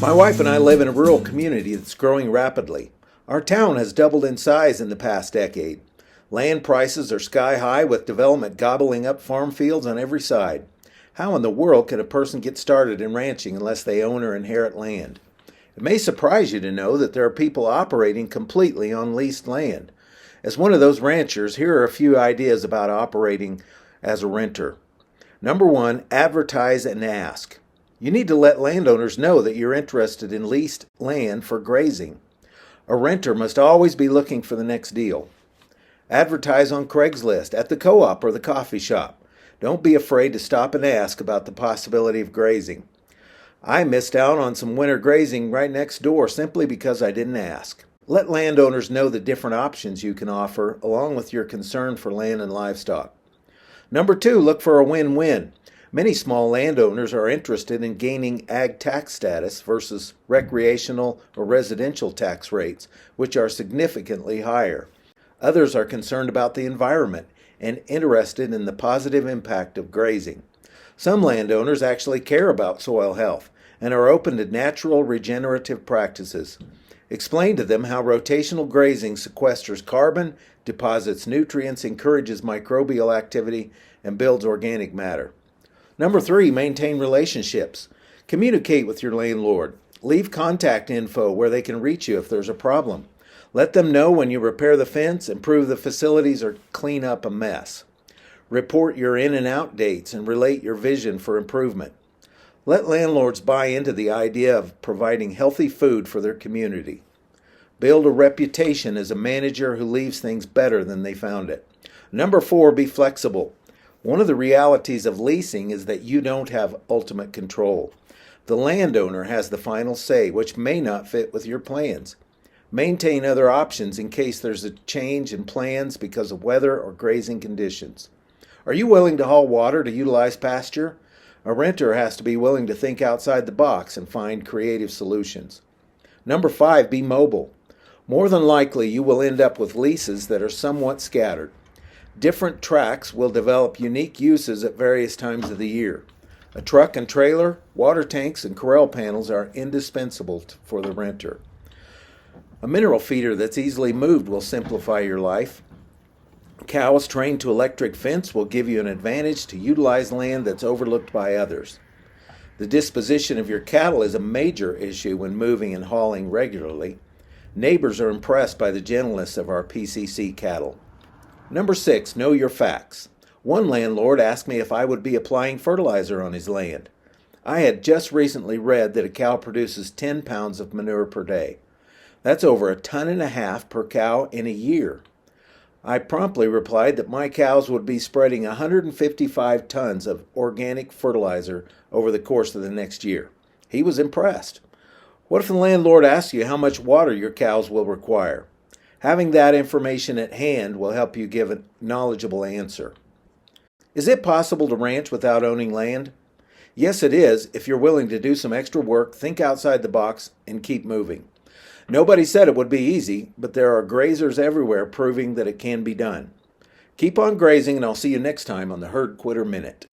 My wife and I live in a rural community that's growing rapidly. Our town has doubled in size in the past decade. Land prices are sky high with development gobbling up farm fields on every side. How in the world can a person get started in ranching unless they own or inherit land? It may surprise you to know that there are people operating completely on leased land. As one of those ranchers, here are a few ideas about operating as a renter. Number one, advertise and ask. You need to let landowners know that you're interested in leased land for grazing. A renter must always be looking for the next deal. Advertise on Craigslist, at the co-op or the coffee shop. Don't be afraid to stop and ask about the possibility of grazing. I missed out on some winter grazing right next door simply because I didn't ask. Let landowners know the different options you can offer along with your concern for land and livestock. Number two, look for a win-win. Many small landowners are interested in gaining ag tax status versus recreational or residential tax rates, which are significantly higher. Others are concerned about the environment and interested in the positive impact of grazing. Some landowners actually care about soil health and are open to natural regenerative practices. Explain to them how rotational grazing sequesters carbon, deposits nutrients, encourages microbial activity, and builds organic matter. Number three, maintain relationships. Communicate with your landlord. Leave contact info where they can reach you if there's a problem. Let them know when you repair the fence, improve the facilities, or clean up a mess. Report your in and out dates and relate your vision for improvement. Let landlords buy into the idea of providing healthy food for their community. Build a reputation as a manager who leaves things better than they found it. Number four, be flexible. One of the realities of leasing is that you don't have ultimate control. The landowner has the final say, which may not fit with your plans. Maintain other options in case there's a change in plans because of weather or grazing conditions. Are you willing to haul water to utilize pasture? A renter has to be willing to think outside the box and find creative solutions. Number five, be mobile. More than likely, you will end up with leases that are somewhat scattered. Different tracts will develop unique uses at various times of the year. A truck and trailer, water tanks, and corral panels are indispensable for the renter. A mineral feeder that's easily moved will simplify your life. Cows trained to electric fence will give you an advantage to utilize land that's overlooked by others. The disposition of your cattle is a major issue when moving and hauling regularly. Neighbors are impressed by the gentleness of our PCC cattle. Number six, know your facts. One landlord asked me if I would be applying fertilizer on his land. I had just recently read that a cow produces 10 pounds of manure per day. That's over 1.5 tons per cow in a year. I promptly replied that my cows would be spreading 155 tons of organic fertilizer over the course of the next year. He was impressed. What if the landlord asks you how much water your cows will require? Having that information at hand will help you give a knowledgeable answer. Is it possible to ranch without owning land? Yes, it is if you're willing to do some extra work, think outside the box, and keep moving. Nobody said it would be easy, but there are grazers everywhere proving that it can be done. Keep on grazing, and I'll see you next time on the Herd Quitter Minute.